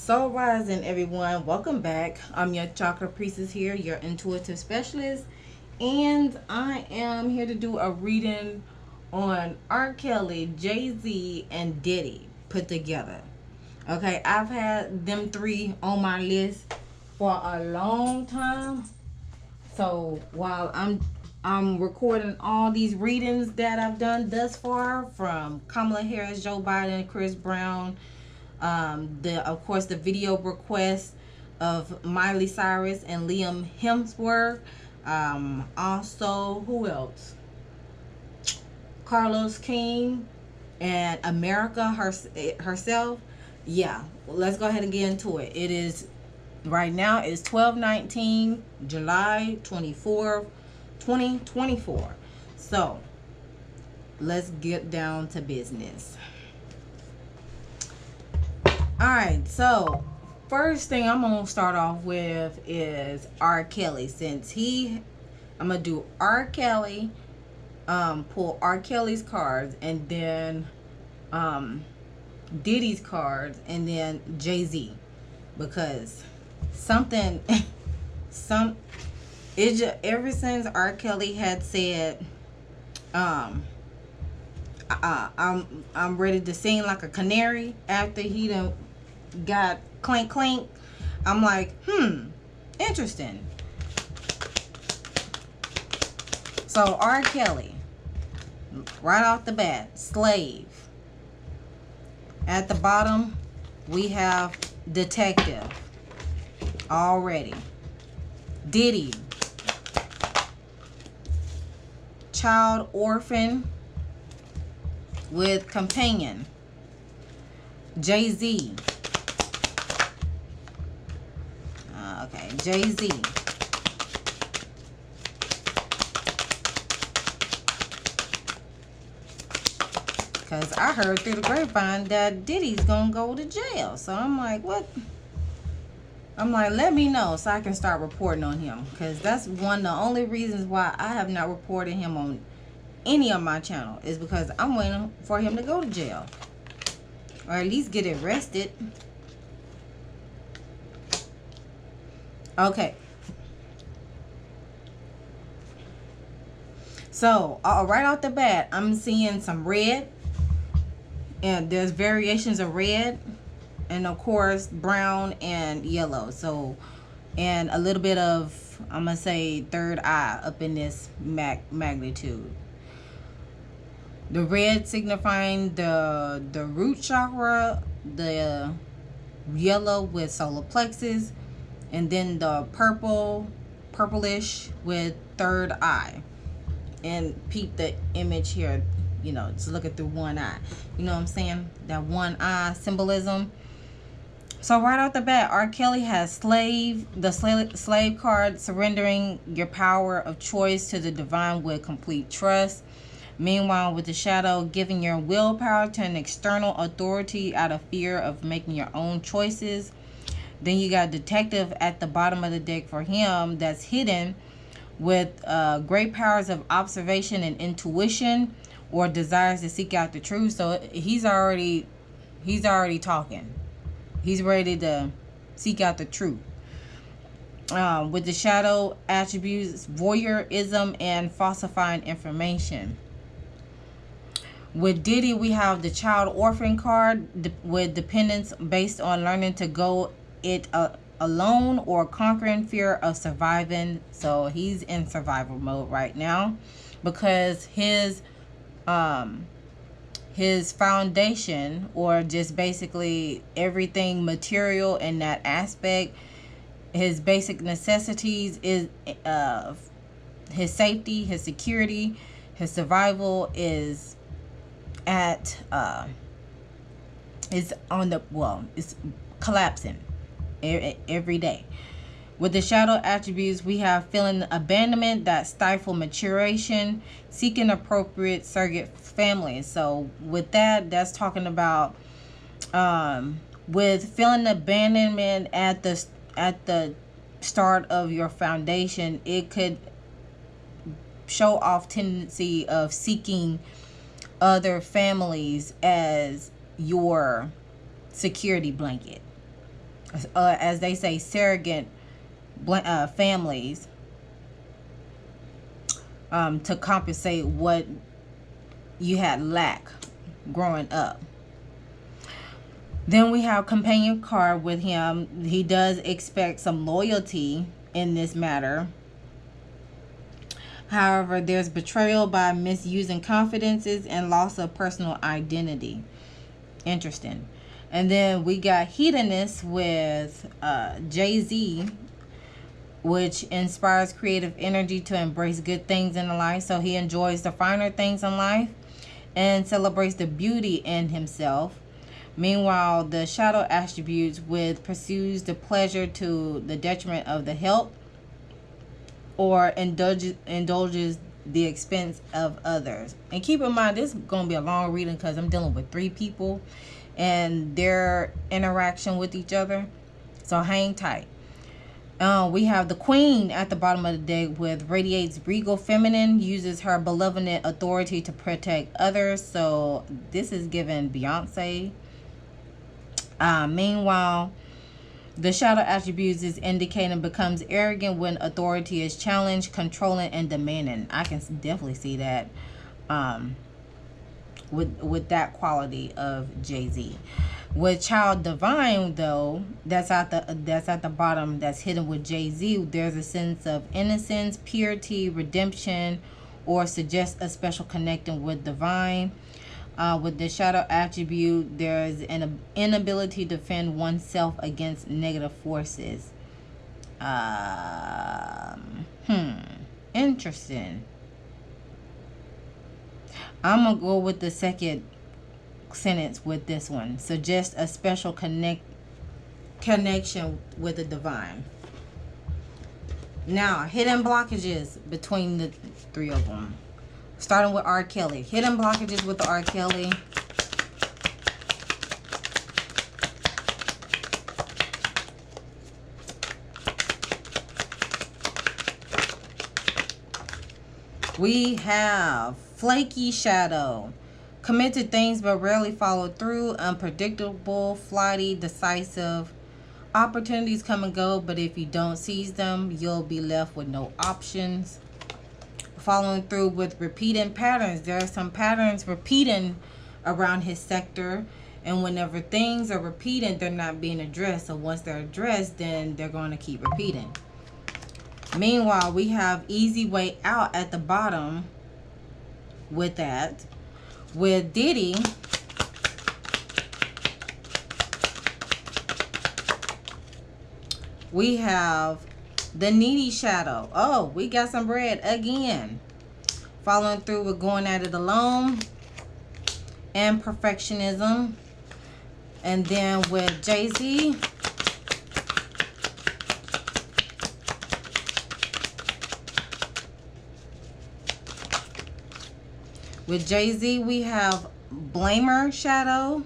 Soul Rising, everyone. Welcome back. I'm your Chakra Priestess here, your intuitive specialist, and I am here to do a reading on R. Kelly, Jay-Z, and Diddy put together. Okay, I've had them three on my list for a long time. So while I'm recording all these readings that I've done thus far from Kamala Harris, Joe Biden, Chris Brown, the of course the video request of Miley Cyrus and Liam Hemsworth. Also, who else? Carlos King and America herself. Yeah, let's go ahead and get into it. It is right now. It's 12/19, July 24th, 2024. So let's get down to business. Alright, so first thing I'm gonna start off with is R. Kelly. I'm gonna do R. Kelly, pull R. Kelly's cards, and then Diddy's cards, and then Jay-Z, because something it just, ever since R. Kelly had said I'm ready to sing like a canary after he done got clink clink. I'm like, interesting. So R. Kelly, right off the bat, slave. At the bottom, we have detective already. Diddy, child orphan with companion. Jay-Z. Jay-Z. Because I heard through the grapevine that Diddy's gonna go to jail. So I'm like, what? I'm like, let me know so I can start reporting on him. Because that's one of the only reasons why I have not reported him on any of my channel, is because I'm waiting for him to go to jail, or at least get arrested. Okay, so right off the bat, I'm seeing some red, and there's variations of red, and of course brown and yellow. So, and a little bit of, I'm gonna say, third eye up in this magnitude. The red signifying the root chakra, the yellow with solar plexus, and then the purplish with third eye. And peep the image here, just looking through one eye. You know what I'm saying? That one eye symbolism. So right off the bat, R. Kelly has the slave card, surrendering your power of choice to the divine with complete trust. Meanwhile, with the shadow, giving your willpower to an external authority out of fear of making your own choices. Then you got detective at the bottom of the deck for him, that's hidden with great powers of observation and intuition, or desires to seek out the truth. So he's already talking. He's ready to seek out the truth. With the shadow attributes, voyeurism and falsifying information. With Diddy, we have the child orphan card with dependence based on learning to go it alone or conquering fear of surviving. So he's in survival mode right now, because his foundation, or just basically everything material in that aspect, his basic necessities is his safety, his security, his survival is at it's collapsing every day. With the shadow attributes, we have feeling abandonment that stifle maturation, seeking appropriate surrogate family. So with that, that's talking about with feeling abandonment at the start of your foundation, it could show off tendency of seeking other families as your security blanket. as they say, surrogate families, to compensate what you had lack growing up. Then we have companion card with him. He does expect some loyalty in this matter. However, there's betrayal by misusing confidences and loss of personal identity. Interesting. And then we got hedonist with Jay-Z, which inspires creative energy to embrace good things in life. So he enjoys the finer things in life and celebrates the beauty in himself. Meanwhile, the shadow attributes with pursues the pleasure to the detriment of the health, or indulges the expense of others. And keep in mind, this is going to be a long reading because I'm dealing with 3 people and their interaction with each other. So hang tight. We have the queen at the bottom of the deck with radiates regal feminine, uses her benevolent authority to protect others. So this is given Beyonce. Meanwhile, the shadow attributes is indicating becomes arrogant when authority is challenged, controlling, and demanding. I can definitely see that with that quality of Jay-Z. With child divine, though, that's at the bottom, that's hidden with Jay-Z. There's a sense of innocence, purity, redemption, or suggests a special connecting with divine. With the shadow attribute, there's an inability to defend oneself against negative forces. Interesting. I'm going to go with the second sentence with this one. Suggest a special connection with the divine. Now, hidden blockages between the 3 of them. Starting with R. Kelly. Hidden blockages with the R. Kelly. We have flaky shadow. Commit to things but rarely follow through. Unpredictable, flighty, decisive. Opportunities come and go, but if you don't seize them, you'll be left with no options. Following through with repeating patterns. There are some patterns repeating around his sector, and whenever things are repeating, they're not being addressed. So once they're addressed, then they're going to keep repeating. Meanwhile, we have easy way out at the bottom with that. With Diddy, we have the needy shadow. Oh, we got some bread again. Following through with going at it alone and perfectionism. And then with Jay-Z, we have blamer shadow,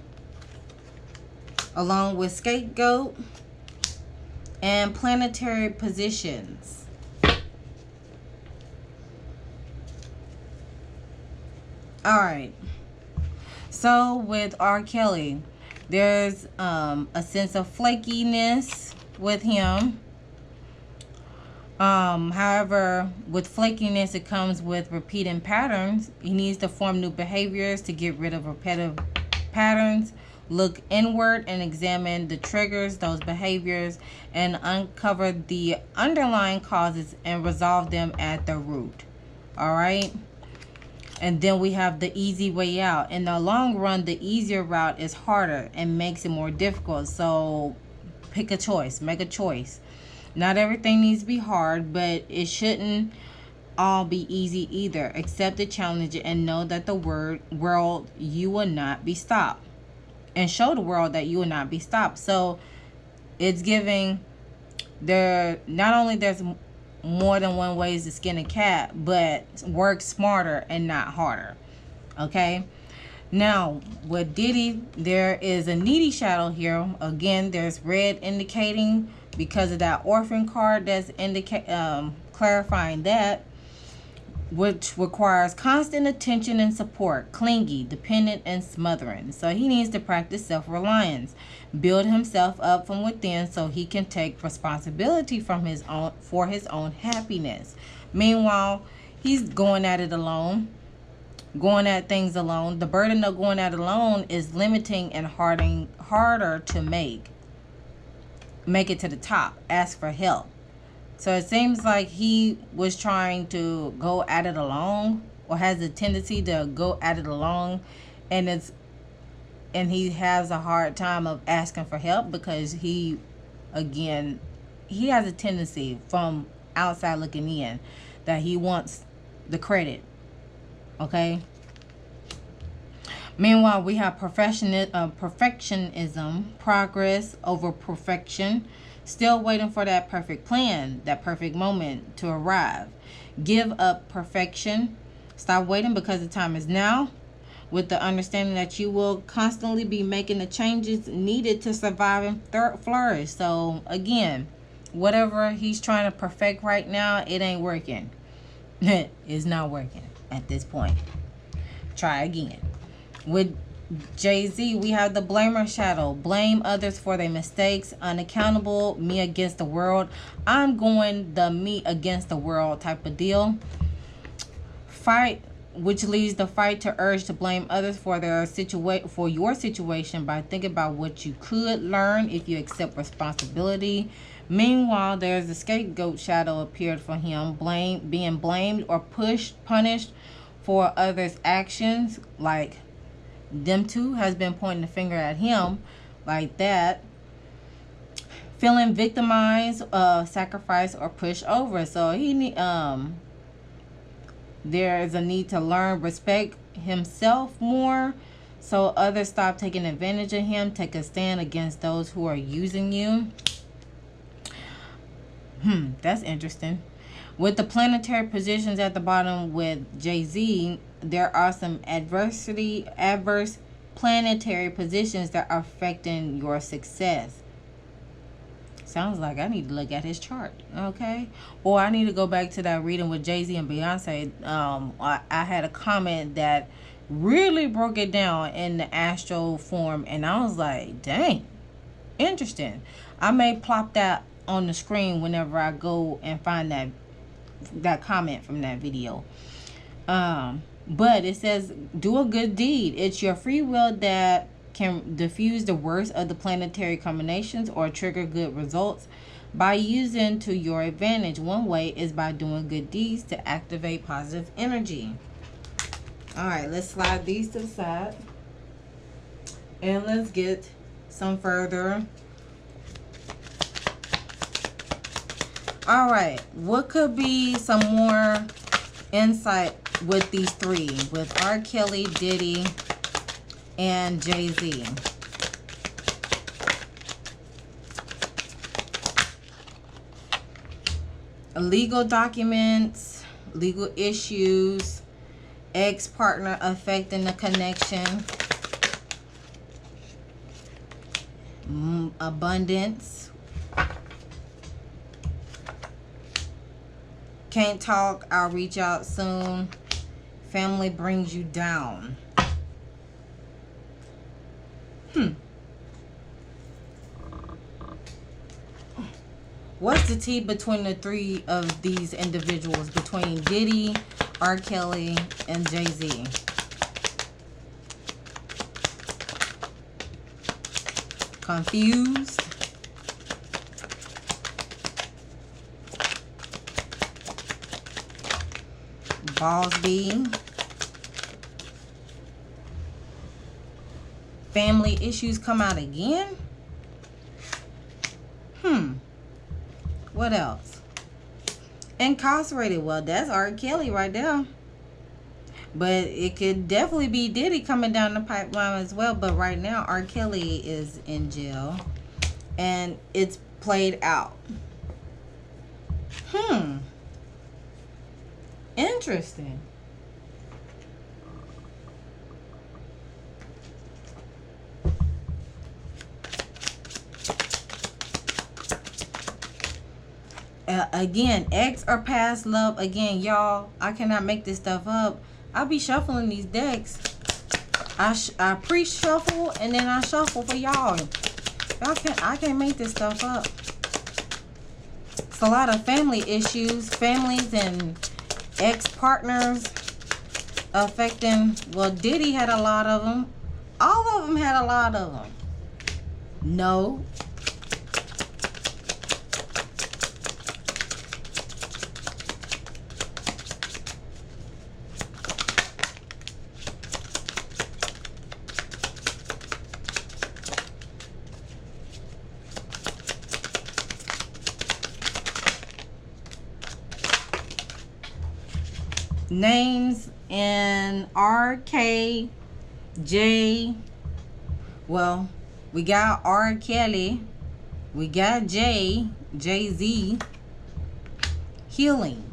along with scapegoat and planetary positions. All right. So with R. Kelly, there's a sense of flakiness with him. However, with flakiness, it comes with repeating patterns. He needs to form new behaviors to get rid of repetitive patterns. Look inward and examine the triggers, those behaviors, and uncover the underlying causes and resolve them at the root. All right. And then we have the easy way out. In the long run, the easier route is harder and makes it more difficult. So pick a choice, make a choice. Not everything needs to be hard, but it shouldn't all be easy either. Accept the challenge and know that the world, you will not be stopped. And show the world that you will not be stopped. So it's giving there, not only there's more than one ways to skin a cat, but work smarter and not harder. Okay. Now with Diddy, there is a needy shadow here. Again, there's red indicating because of that orphan card that's clarifying that. which requires constant attention and support, clingy, dependent, and smothering. So he needs to practice self-reliance, build himself up from within so he can take responsibility for his own happiness. Meanwhile, he's going at it alone, going at things alone. The burden of going at it alone is limiting and harder to make it to the top. Ask for help. So it seems like he was trying to go at it alone, or has a tendency to go at it alone, and he has a hard time of asking for help because he has a tendency from outside looking in that he wants the credit. Okay. Meanwhile, we have perfectionism, progress over perfection. Still waiting for that perfect plan, that perfect moment to arrive. Give up perfection. Stop waiting because the time is now, with the understanding that you will constantly be making the changes needed to survive and flourish. So again, whatever he's trying to perfect right now, it ain't working. It's not working at this point. Try again. With Jay-Z, we have the blamer shadow. Blame others for their mistakes. Unaccountable. Me against the world. I'm going the me against the world type of deal. Fight, which leads the fight to urge to blame others for your situation by thinking about what you could learn if you accept responsibility. Meanwhile, there's a scapegoat shadow appeared for him, being blamed or punished for others' actions, like them two has been pointing the finger at him like that. Feeling victimized, sacrificed, or pushed over. So there is a need to learn, respect himself more, so others stop taking advantage of him. Take a stand against those who are using you. That's interesting. With the planetary positions at the bottom with Jay-Z, there are some adverse planetary positions that are affecting your success. Sounds like I need to look at his chart, okay? Or I need to go back to that reading with Jay-Z and Beyonce. I had a comment that really broke it down in the astral form, and I was like, dang, interesting. I may plop that on the screen whenever I go and find that comment from that video. But it says, do a good deed. It's your free will that can diffuse the worst of the planetary combinations or trigger good results by using to your advantage. One way is by doing good deeds to activate positive energy. All right, let's slide these to the side and let's get some further. All right, what could be some more insight with these three, with R. Kelly, Diddy, and Jay-Z? Legal documents, legal issues, ex-partner affecting the connection, abundance, can't talk, I'll reach out soon, family brings you down. What's the tea between the three of these individuals, between Diddy, R. Kelly, and Jay-Z? Confused? Balls B. Family issues come out again? What else? Incarcerated. Well, that's R. Kelly right there. But it could definitely be Diddy coming down the pipeline as well. But right now, R. Kelly is in jail. And it's played out. Interesting. Again, ex or past love. Again, y'all, I cannot make this stuff up. I'll be shuffling these decks. I pre-shuffle and then I shuffle for y'all. I can't make this stuff up. It's a lot of family issues, families and ex-partners affecting. Well, Diddy had a lot of them. All of them had a lot of them. No. Names in RK, J. Well, we got R. Kelly. We got Jay-Z. Healing.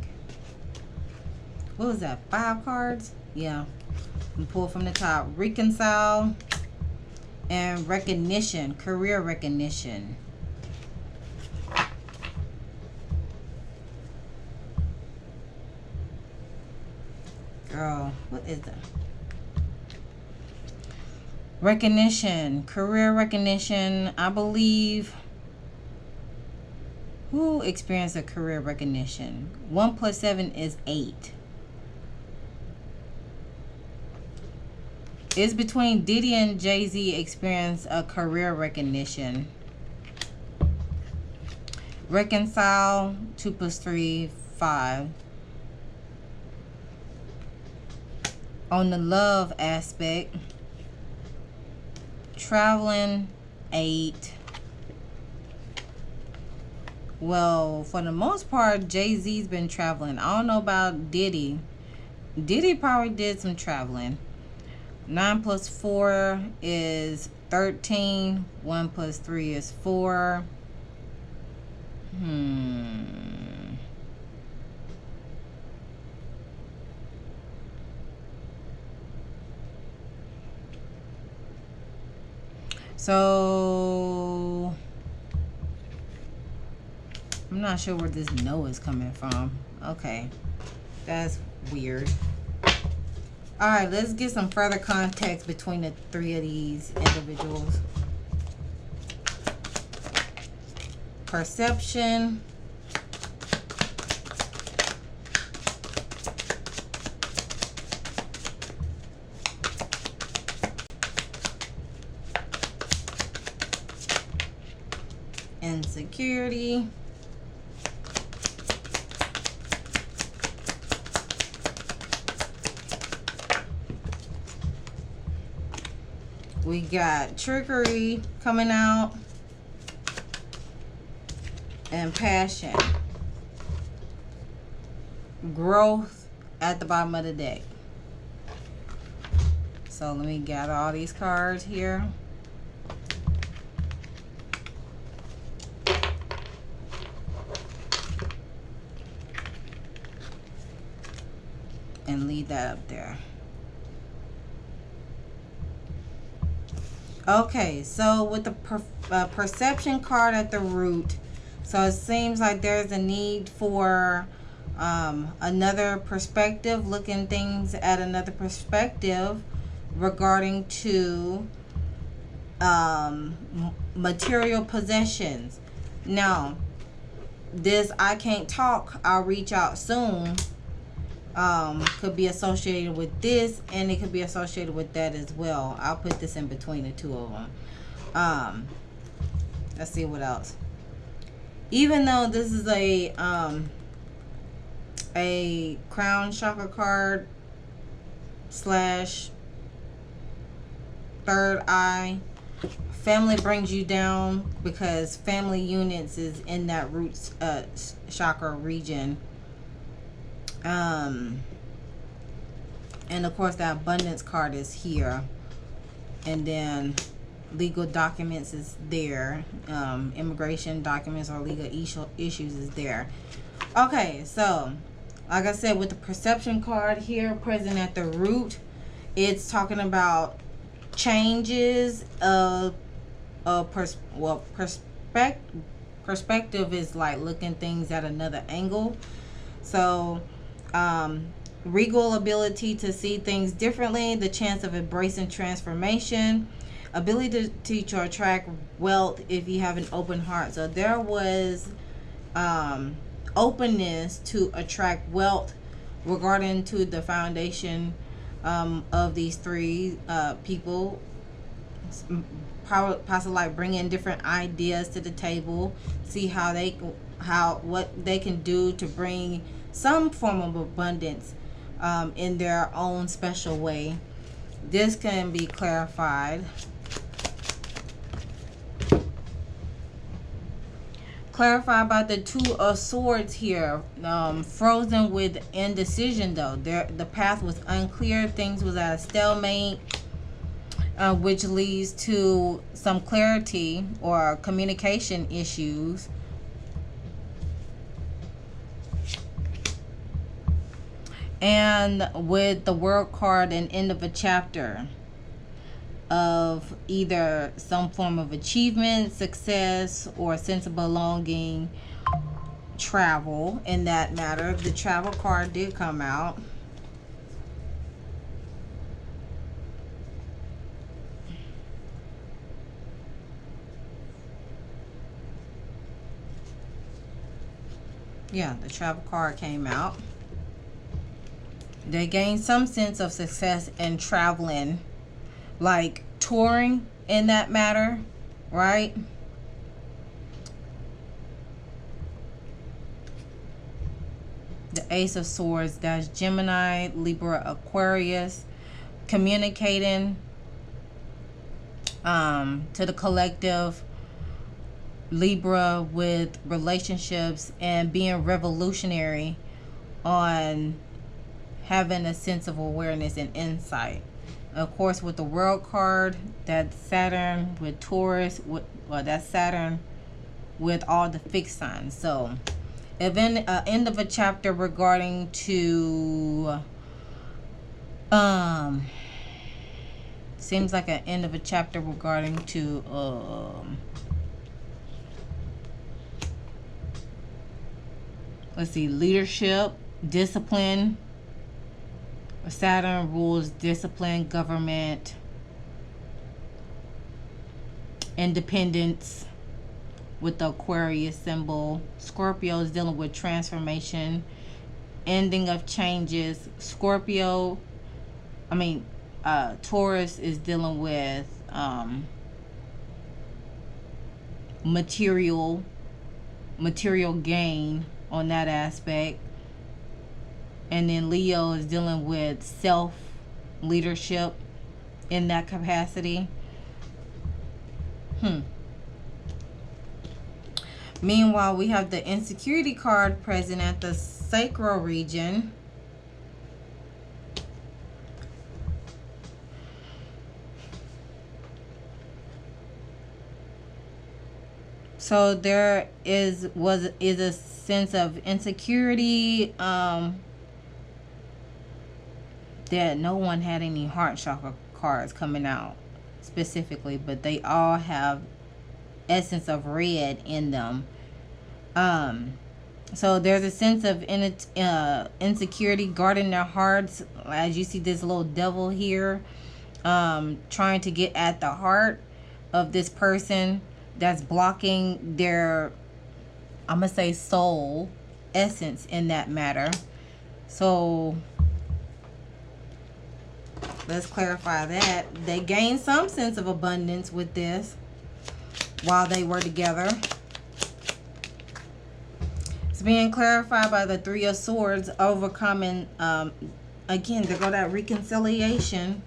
What was that? 5 cards? Yeah. And pull from the top. Reconcile and recognition. Career recognition. Girl, what is that? Recognition, career recognition. I believe. Who experienced a career recognition? 1 + 7 is 8. It's between Diddy and Jay-Z experienced a career recognition. Reconcile, 2 + 3, 5. On the love aspect, traveling, 8. Well, for the most part, Jay-Z's been traveling. I don't know about Diddy. Diddy probably did some traveling. 9 + 4 is 13. 1 + 3 is 4. So, I'm not sure where this no is coming from. Okay, that's weird. All right, let's get some further context between the 3 of these individuals. Perception. Insecurity. We got trickery coming out. And passion. Growth at the bottom of the deck. So let me gather all these cards here. And leave that up there. Okay, so with the perception card at the root, so it seems like there's a need for another perspective, looking things at another perspective regarding to material possessions. Now, this I can't talk, I'll reach out soon. Could be associated with this, and it could be associated with that as well. I'll put this in between the 2 of them. Let's see what else. Even though this is a crown chakra card / third eye, family brings you down because family units is in that root chakra region. And of course the abundance card is here, and then legal documents is there. Immigration documents or legal issues is there. Okay, so like I said, with the perception card here present at the root, it's talking about changes of perspective Perspective is like looking things at another angle. So, regal ability to see things differently, the chance of embracing transformation, ability to teach or attract wealth if you have an open heart. So there was openness to attract wealth regarding to the foundation of these three people. Possibly like bring in different ideas to the table, see what they can do to bring some form of abundance in their own special way. This can be clarified about the Two of Swords here. Frozen with indecision, though. The path was unclear. Things was at a stalemate, which leads to some clarity or communication issues. And with the World card, an end of a chapter of either some form of achievement, success, or a sense of belonging, travel in that matter. The Travel card did come out. Yeah, the Travel card came out. They gained some sense of success in traveling, like touring in that matter, right? The Ace of Swords, that's Gemini, Libra, Aquarius, communicating to the collective, Libra, with relationships and being revolutionary on having a sense of awareness and insight. Of course, with the World card, that's Saturn with Taurus, that's Saturn with all the fixed signs. So, event end of a chapter regarding to seems like an end of a chapter regarding to let's see, leadership, discipline. Saturn rules discipline, government, independence with the Aquarius symbol. Scorpio is dealing with transformation, ending of changes. Taurus is dealing with material gain on that aspect. And then Leo is dealing with self-leadership in that capacity. Meanwhile, we have the insecurity card present at the sacral region. So there is a sense of insecurity, that no one had any heart chakra cards coming out specifically, but they all have essence of red in them. So there's a sense of insecurity guarding their hearts, as you see this little devil here, trying to get at the heart of this person that's blocking their, I'm gonna say, soul essence in that matter. So let's clarify that. They gained some sense of abundance with this while they were together. It's being clarified by the Three of Swords, overcoming, again, there go that reconciliation.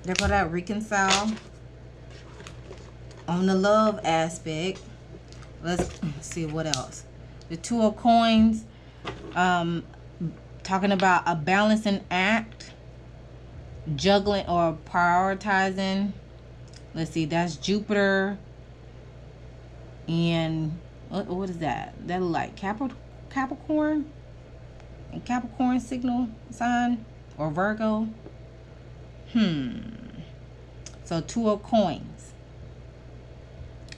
There go that reconcile on the love aspect. Let's see what else. The Two of Coins, talking about a balancing act, juggling or prioritizing. Let's see, that's Jupiter. And what is that? That look like Capricorn? And Capricorn signal sign? Or Virgo? So 2 of coins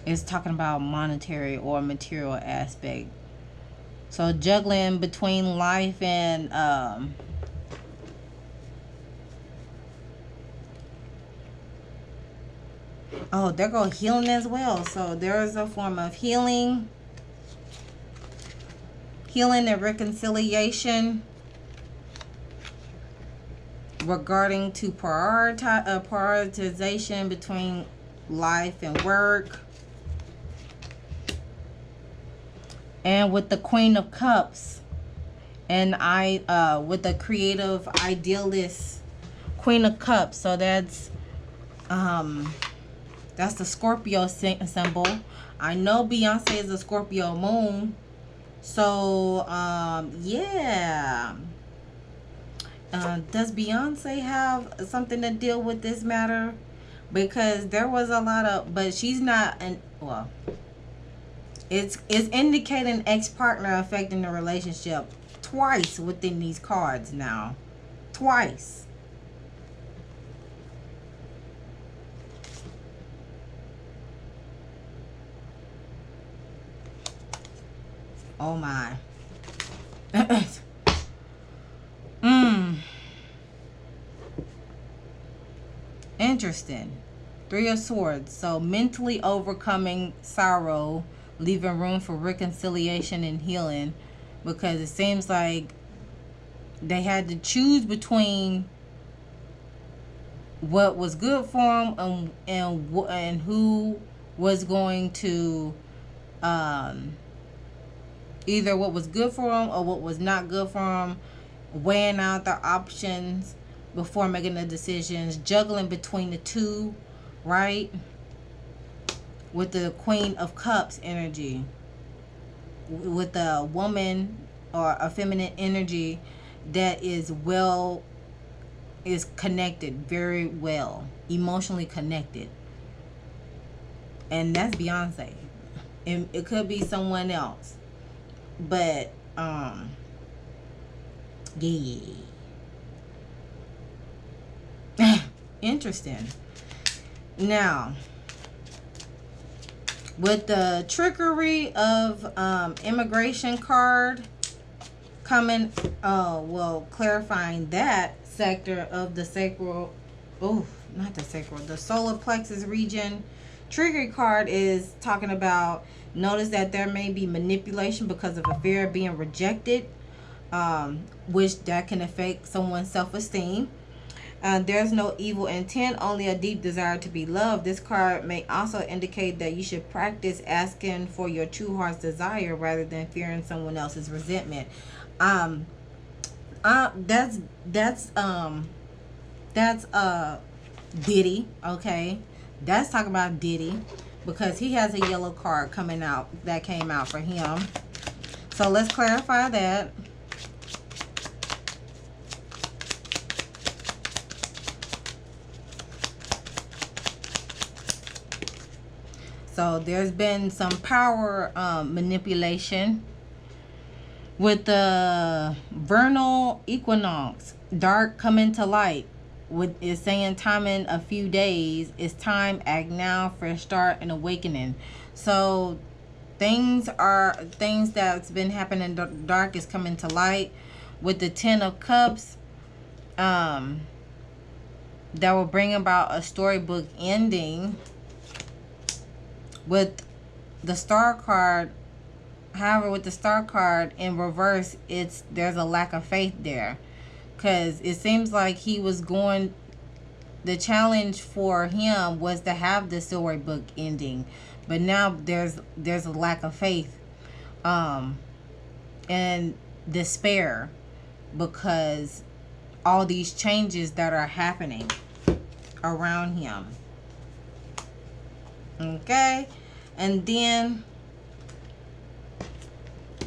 is talking about monetary or material aspect. So juggling between life and oh, there go healing as well. So there is a form of healing and reconciliation regarding to prioritization between life and work. And with the Queen of Cups, and with the creative idealist Queen of Cups. So that's the Scorpio symbol. I know Beyonce is a Scorpio moon. So yeah. Does Beyonce have something to deal with this matter? Because there was a lot of, but she's not well, it's indicating ex-partner affecting the relationship twice within these cards now. Twice. Oh my. Interesting. 3 of Swords. So mentally overcoming sorrow, leaving room for reconciliation and healing, because it seems like they had to choose between what was good for them and who was going to either what was good for them or what was not good for them, weighing out their options before making the decisions, juggling between the two, right? With the Queen of Cups energy, with the woman or a feminine energy that is connected very well, emotionally connected, and that's Beyonce. And it could be someone else, but yeah. Interesting. Now, with the trickery of immigration card coming, clarifying that sector of the sacral, the solar plexus region. Trigger card is talking about, notice that there may be manipulation because of a fear of being rejected, which that can affect someone's self-esteem. There's no evil intent, only a deep desire to be loved. This card may also indicate that you should practice asking for your true heart's desire rather than fearing someone else's resentment. That's Diddy, okay? That's talking about Diddy, because he has a yellow card coming out that came out for him. So let's clarify that. So there's been some power manipulation with the vernal equinox, dark coming to light. With is saying time in a few days. It's time, act now, fresh start and awakening. So things that's been happening dark is coming to light. With the 10 of Cups, that will bring about a storybook ending. With the Star card, however, with the Star card in reverse, there's a lack of faith there, because it seems like he was going, the challenge for him was to have the storybook ending, but now there's a lack of faith and despair, because all these changes that are happening around him. Okay, and then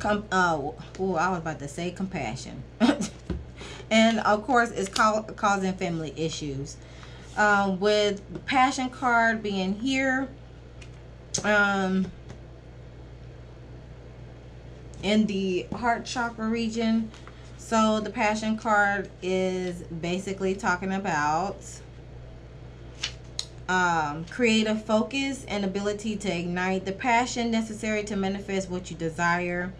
I was about to say compassion. And of course it's causing family issues, with passion card being here in the heart chakra region. So the passion card is basically talking about creative focus and ability to ignite the passion necessary to manifest what you desire.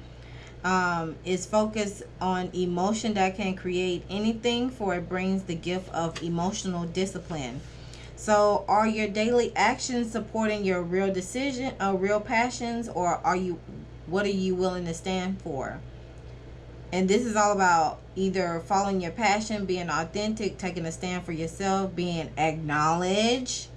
Is focused on emotion that can create anything, for it brings the gift of emotional discipline. So are your daily actions supporting your real decision, real passions, or what are you willing to stand for? And this is all about either following your passion, being authentic, taking a stand for yourself, being acknowledged,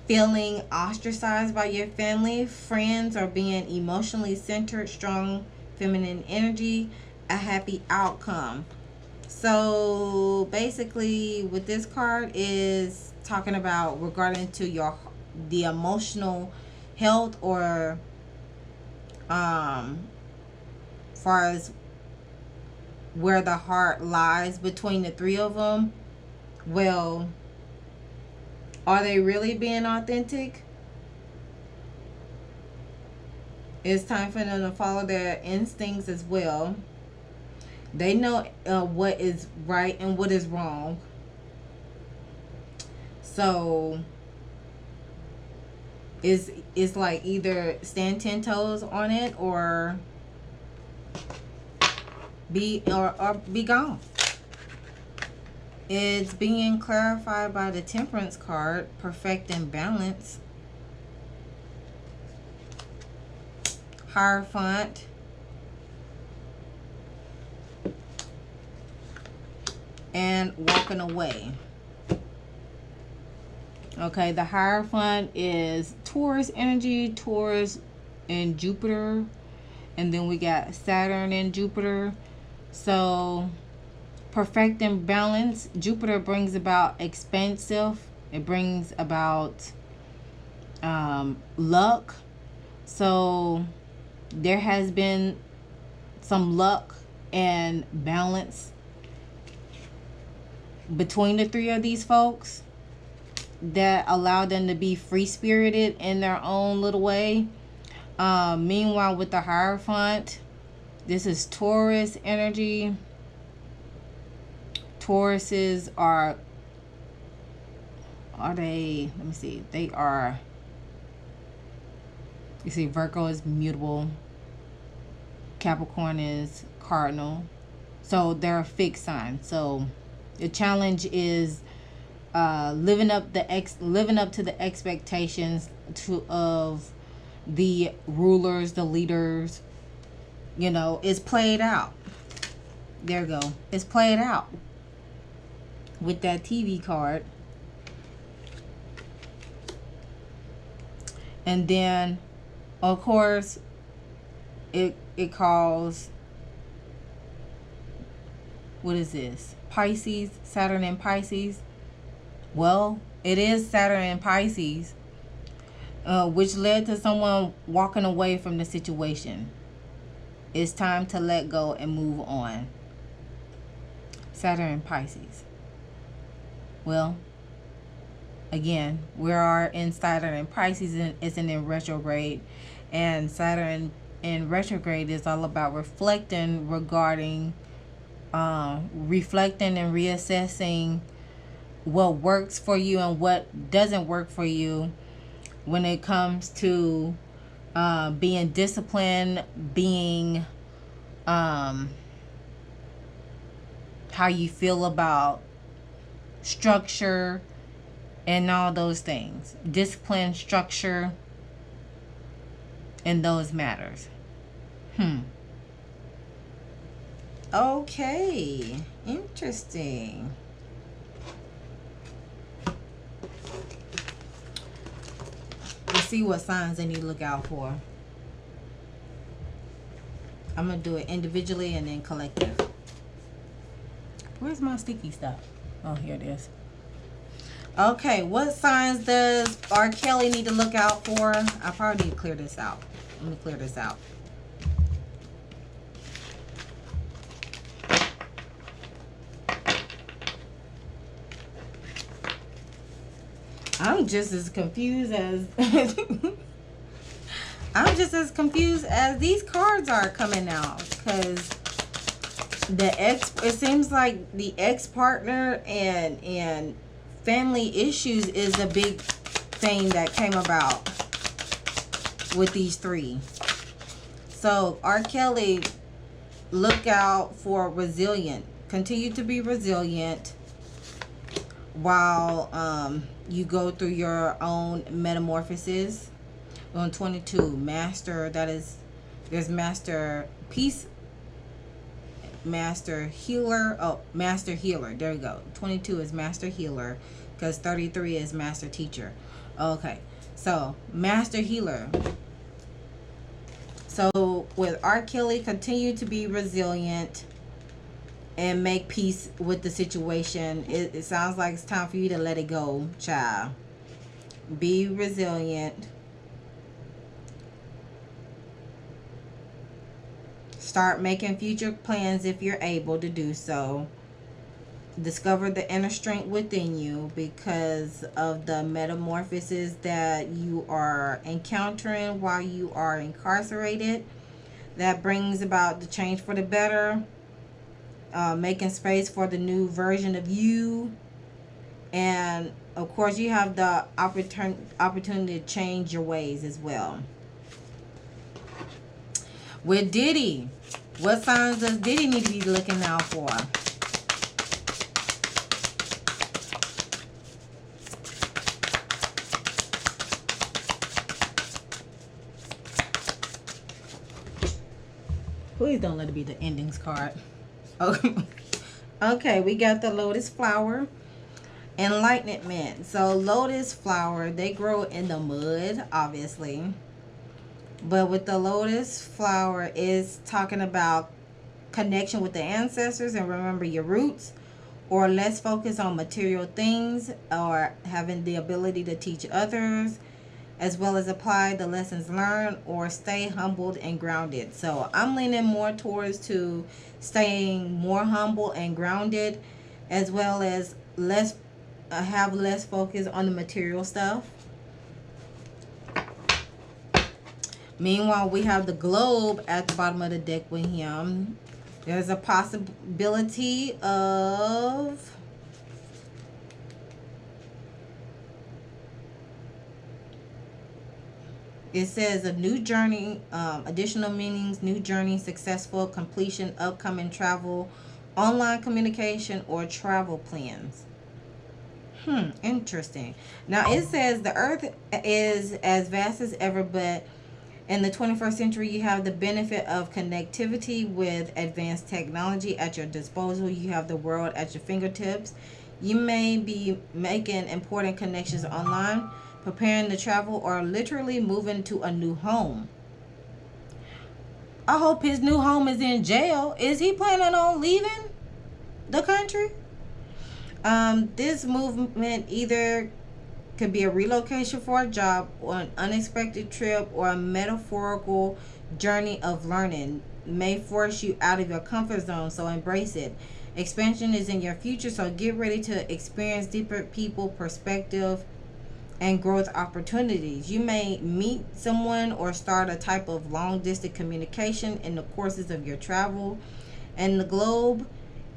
feeling ostracized by your family, friends, or being emotionally centered, strong feminine energy, a happy outcome. So basically with this card is talking about regarding to the emotional health, or far as where the heart lies between the three of them. Well, are they really being authentic? It's time for them to follow their instincts as well. They know what is right and what is wrong. So it's like either stand 10 toes on it, or be gone. It's being clarified by the Temperance card, perfect and balance. Hierophant. And walking away. Okay, the Hierophant is Taurus energy, Taurus and Jupiter. And then we got Saturn and Jupiter. So perfect and balance. Jupiter brings about expansive. It brings about luck. So there has been some luck and balance between the three of these folks that allow them to be free-spirited in their own little way. Meanwhile, with the Hierophant, this is Taurus energy. Tauruses are they, let me see, they are, you see Virgo is mutable, Capricorn is cardinal, so they're a fixed sign. So the challenge is living up to the expectations of the rulers, the leaders. You know, it's played out. There you go. It's played out with that TV card. And then, of course, it calls, what is this? Pisces, Saturn and Pisces. Well, it is Saturn and Pisces, which led to someone walking away from the situation. It's time to let go and move on. Saturn and Pisces. Well, again, we are in Saturn and Pisces, and it's in retrograde. And Saturn in retrograde is all about reflecting regarding, reflecting and reassessing what works for you and what doesn't work for you when it comes to being disciplined, being how you feel about structure and all those things. Discipline, structure, and those matters. Okay, interesting. Let's see what signs they need to look out for. I'm going to do it individually and then collective. Where's my sticky stuff? Oh, here it is. Okay, what signs does R. Kelly need to look out for? I probably need to clear this out. Let me clear this out. I'm just as confused as these cards are coming out, because it seems like the ex-partner and family issues is a big thing that came about with these three. So R. Kelly, look out for resilient. Continue to be resilient while you go through your own metamorphosis. On 22, master, that is, there's master peace, master healer. Oh, master healer. There you go. 22 is master healer, because 33 is master teacher. Okay, so master healer. So with R. Kelly, continue to be resilient and make peace with the situation. It sounds like it's time for you to let it go, child. Be resilient. Start making future plans if you're able to do so. Discover the inner strength within you because of the metamorphosis that you are encountering while you are incarcerated. That brings about the change for the better. Making space for the new version of you. And of course you have the opportunity to change your ways as well. With Diddy, what signs does Diddy need to be looking out for? Please don't let it be the endings card. Okay, we got the lotus flower. Enlightenment. So lotus flower, they grow in the mud, obviously. But with the lotus flower is talking about connection with the ancestors and remember your roots, or less focus on material things, or having the ability to teach others, as well as apply the lessons learned, or stay humbled and grounded. So I'm leaning more towards to staying more humble and grounded, as well as have less focus on the material stuff. Meanwhile, we have the globe at the bottom of the deck with him. There's a possibility of it says a new journey, additional meanings, new journey, successful completion, upcoming travel, online communication, or travel plans. Interesting. Now it says the earth is as vast as ever, but in the 21st century, you have the benefit of connectivity with advanced technology at your disposal. You have the world at your fingertips. You may be making important connections online, preparing to travel, or literally moving to a new home. I hope his new home is in jail. Is he planning on leaving the country? This movement either could be a relocation for a job, or an unexpected trip, or a metaphorical journey of learning. May force you out of your comfort zone, so embrace it. Expansion is in your future, so get ready to experience deeper people, perspective, and growth opportunities. You may meet someone or start a type of long distance communication in the courses of your travel. And the globe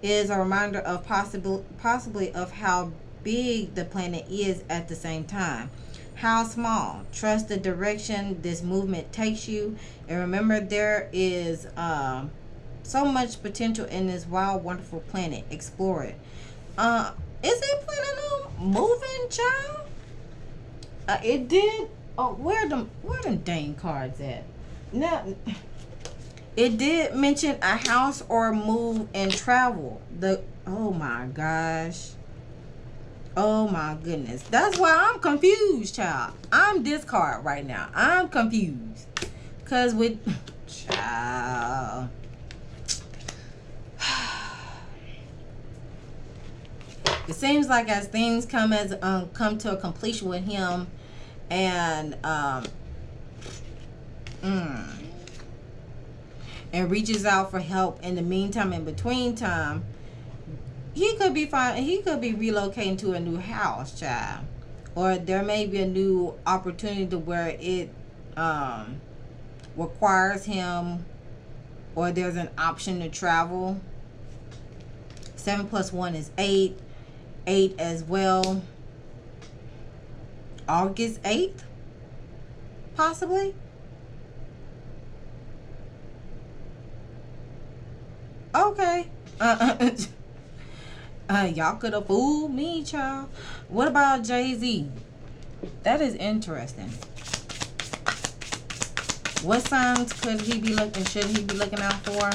is a reminder of possibly of how big the planet is at the same time. How small. Trust the direction this movement takes you, and remember there is so much potential in this wild, wonderful planet. Explore it. Is it planning on moving, child? It did. Oh, where them dang cards at? Now, it did mention a house or move and travel. Oh my gosh. Oh my goodness. That's why I'm confused, child. I'm this card right now. I'm confused. Cause with child. It seems like as things come to a completion with him, and and reaches out for help in the meantime, in between time, he could be fine. He could be relocating to a new house, child, or there may be a new opportunity to where it requires him, or there's an option to travel. 7 plus 1 is 8. 8 as well. August 8th, possibly. Okay. Y'all could have fooled me, child. What about Jay-Z? That is interesting. What signs could he be looking? Should he be looking out for?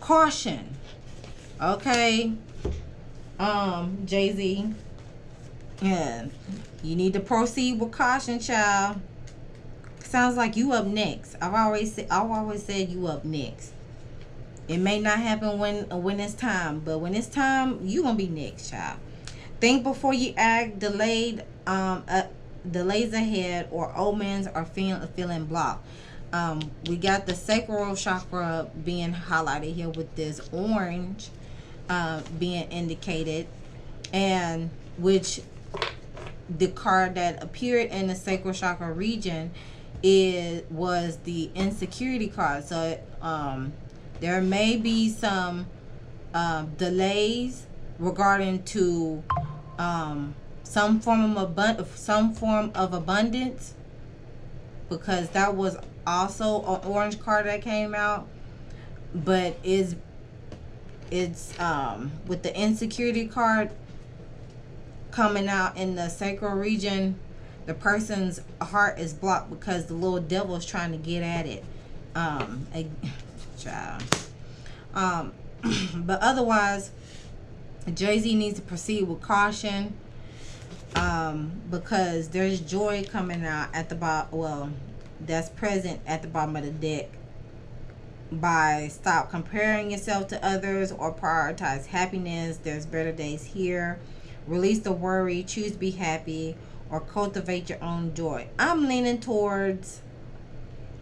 Caution. Okay. Jay-Z. And you need to proceed with caution, child. Sounds like you up next. I've always said you up next. It may not happen when it's time, but when it's time, you gonna be next, child. Think before you act. Delays ahead, or omens are feeling blocked. We got the sacral chakra being highlighted here with this orange being indicated, and which the card that appeared in the sacral chakra region was the insecurity card. So there may be some delays regarding to some form of abundance, because that was also an orange card that came out. But it's with the insecurity card coming out in the sacral region, the person's heart is blocked because the little devil is trying to get at it. Child. But otherwise, Jay-Z needs to proceed with caution, because there's joy coming out at the bottom. Well, that's present at the bottom of the deck. By stop comparing yourself to others or prioritize happiness. There's better days here. Release the worry, choose to be happy, or cultivate your own joy. I'm leaning towards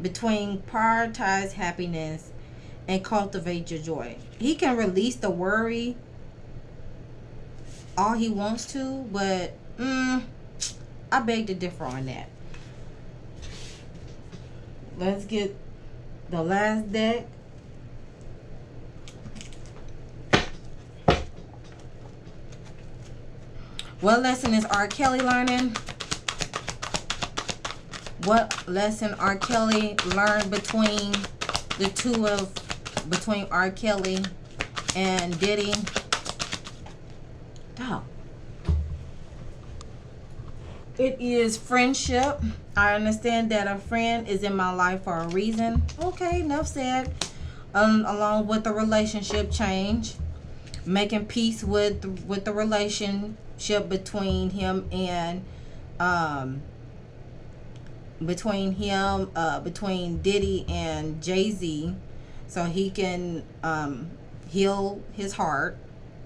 between prioritize happiness and cultivate your joy. He can release the worry all he wants to, but I beg to differ on that. Let's get the last deck. What lesson is R. Kelly learning? What lesson R. Kelly learned between R. Kelly and Diddy? Oh. It is friendship. I understand that a friend is in my life for a reason. Okay, enough said. Along with the relationship change, making peace with the relationship between him and between Diddy and Jay-Z, so he can heal his heart,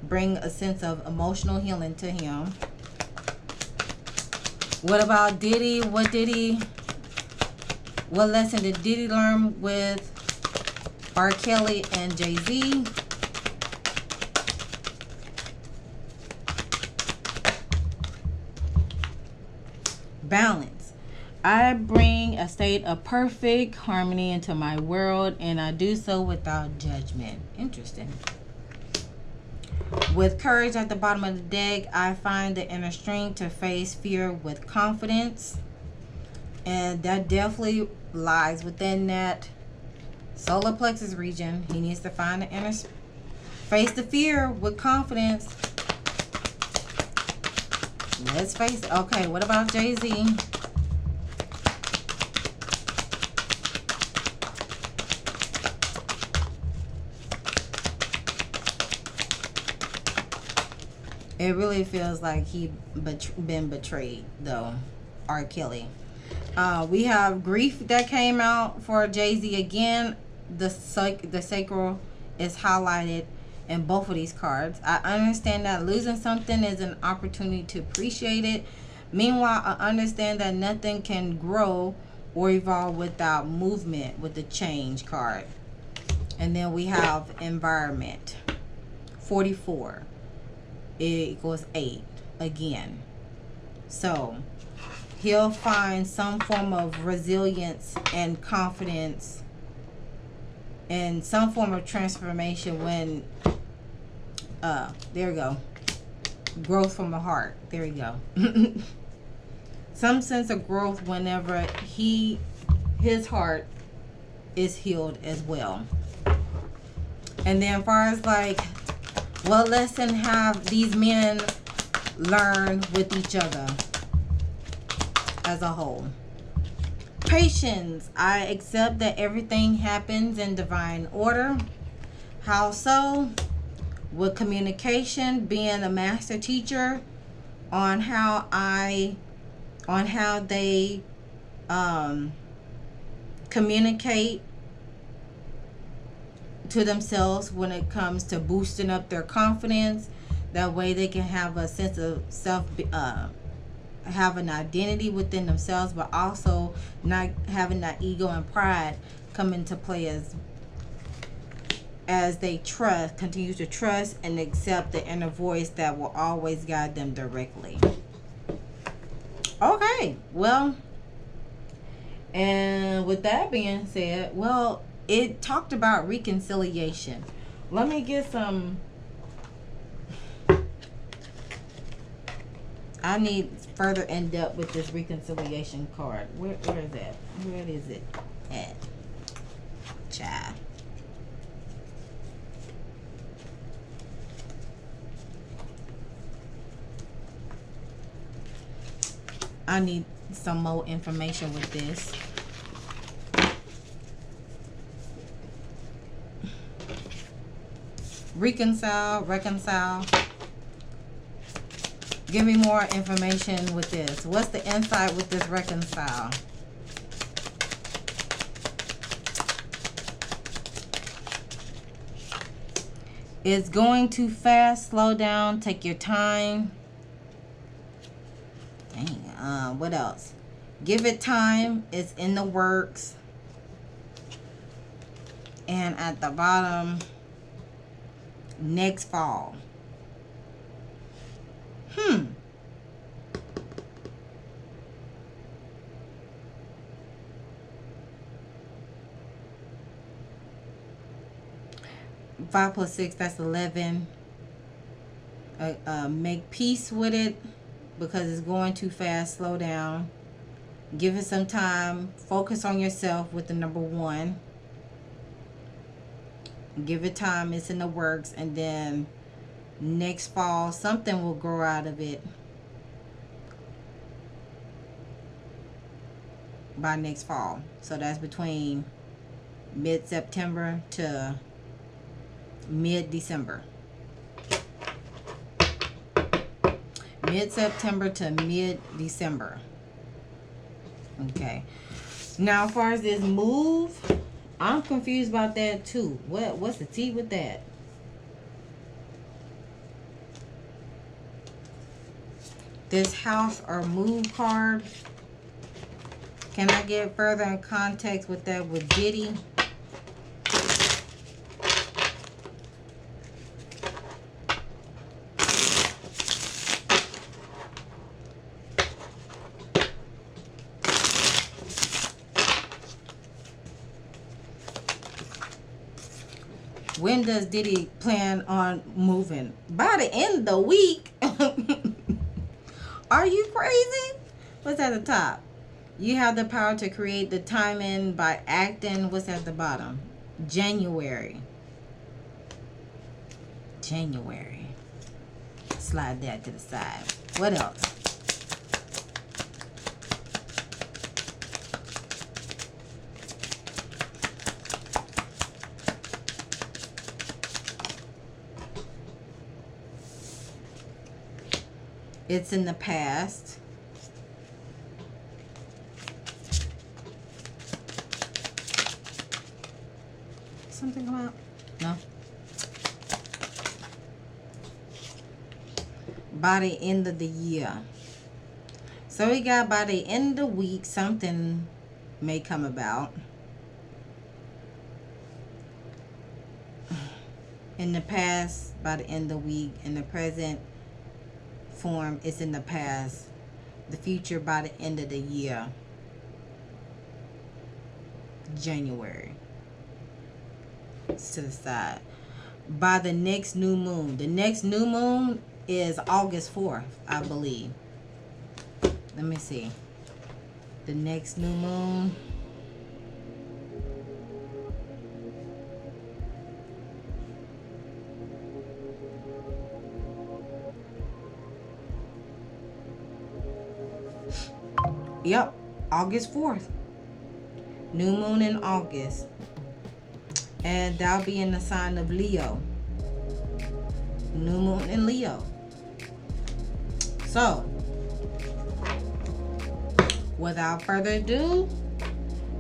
bring a sense of emotional healing to him. What about Diddy? What lesson did Diddy learn with R. Kelly and Jay-Z? Balance. I bring a state of perfect harmony into my world, and I do so without judgment. Interesting. With courage at the bottom of the deck, I find the inner strength to face fear with confidence. And that definitely lies within that solar plexus region. He needs to find the inner, face the fear with confidence. Let's face it. Okay, what about Jay-Z? It really feels like he been betrayed, though, R. Kelly. We have grief that came out for Jay-Z again. The sacral is highlighted in both of these cards. I understand that losing something is an opportunity to appreciate it. Meanwhile, I understand that nothing can grow or evolve without movement with the change card. And then we have environment. 44. it equals 8 again. So he'll find some form of resilience and confidence and some form of transformation when there we go, growth from the heart, there we go. Some sense of growth whenever his heart is healed as well. And then as far as like, what lesson have these men learned with each other as a whole? Patience. I accept that everything happens in divine order. How so? With communication, being a master teacher on how they communicate to themselves when it comes to boosting up their confidence. That way they can have a sense of self, have an identity within themselves, but also not having that ego and pride come into play as they continue to trust and accept the inner voice that will always guide them directly. Okay, well, and with that being said, well, it talked about reconciliation. Let me get some. I need further in depth with this reconciliation card. Where is that? Where is it at? Child. I need some more information with this. Reconcile. Give me more information with this. What's the insight with this reconcile? It's going too fast. Slow down. Take your time. Dang. What else? Give it time. It's in the works. And at the bottom, next fall. 5 plus 6, that's 11. Make peace with it because it's going too fast. Slow down. Give it some time. Focus on yourself with the number 1. Give it time. It's in the works. And then next fall, something will grow out of it by next fall. So that's between mid-September to mid-December. Mid-September to mid-December. Okay. Now, as far as this move, I'm confused about that too. What's the tea with that? This house or move card. Can I get further in context with that with Diddy? When does Diddy plan on moving? By the end of the week. Are you crazy? What's at the top? You have the power to create the timing by acting. What's at the bottom? January. Slide that to the side. What else? It's in the past. Something come out? No. By the end of the year. So we got by the end of the week, something may come about. In the past, by the end of the week. In the present, form is in the past. The future by the end of the year, January. It's to the side. By the next new moon. The next new moon is August 4th, I believe. Let me see. The next new moon. Yep, August 4th. New moon in August. And that'll be in the sign of Leo. New moon in Leo. So, without further ado,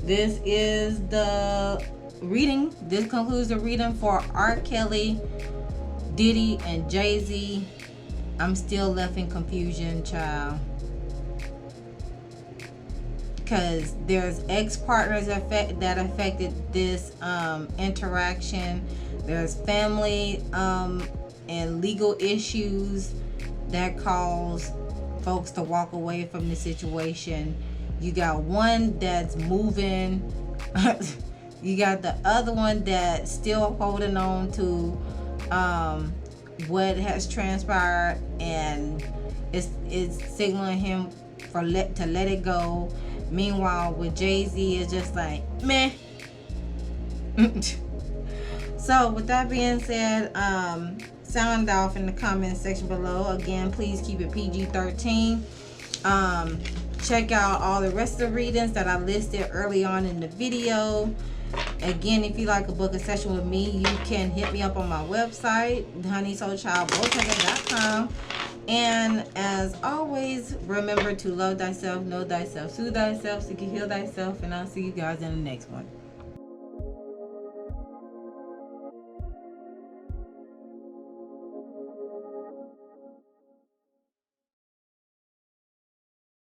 this is the reading. This concludes the reading for R. Kelly, Diddy, and Jay-Z. I'm still left in confusion, child. Because there's ex-partners that affected this interaction. There's family and legal issues that cause folks to walk away from the situation. You got one that's moving. You got the other one that's still holding on to what has transpired, and it's signaling him to let it go. Meanwhile, with Jay-Z, it's just like meh. So with that being said, sound off in the comment section below. Again, please keep it PG-13. Check out all the rest of the readings that I listed early on in the video. Again, if you like a book a session with me, you can hit me up on my website, honeysoulchildbotanica.com. And as always, remember to love thyself, know thyself, soothe thyself, so you can heal thyself. And I'll see you guys in the next one.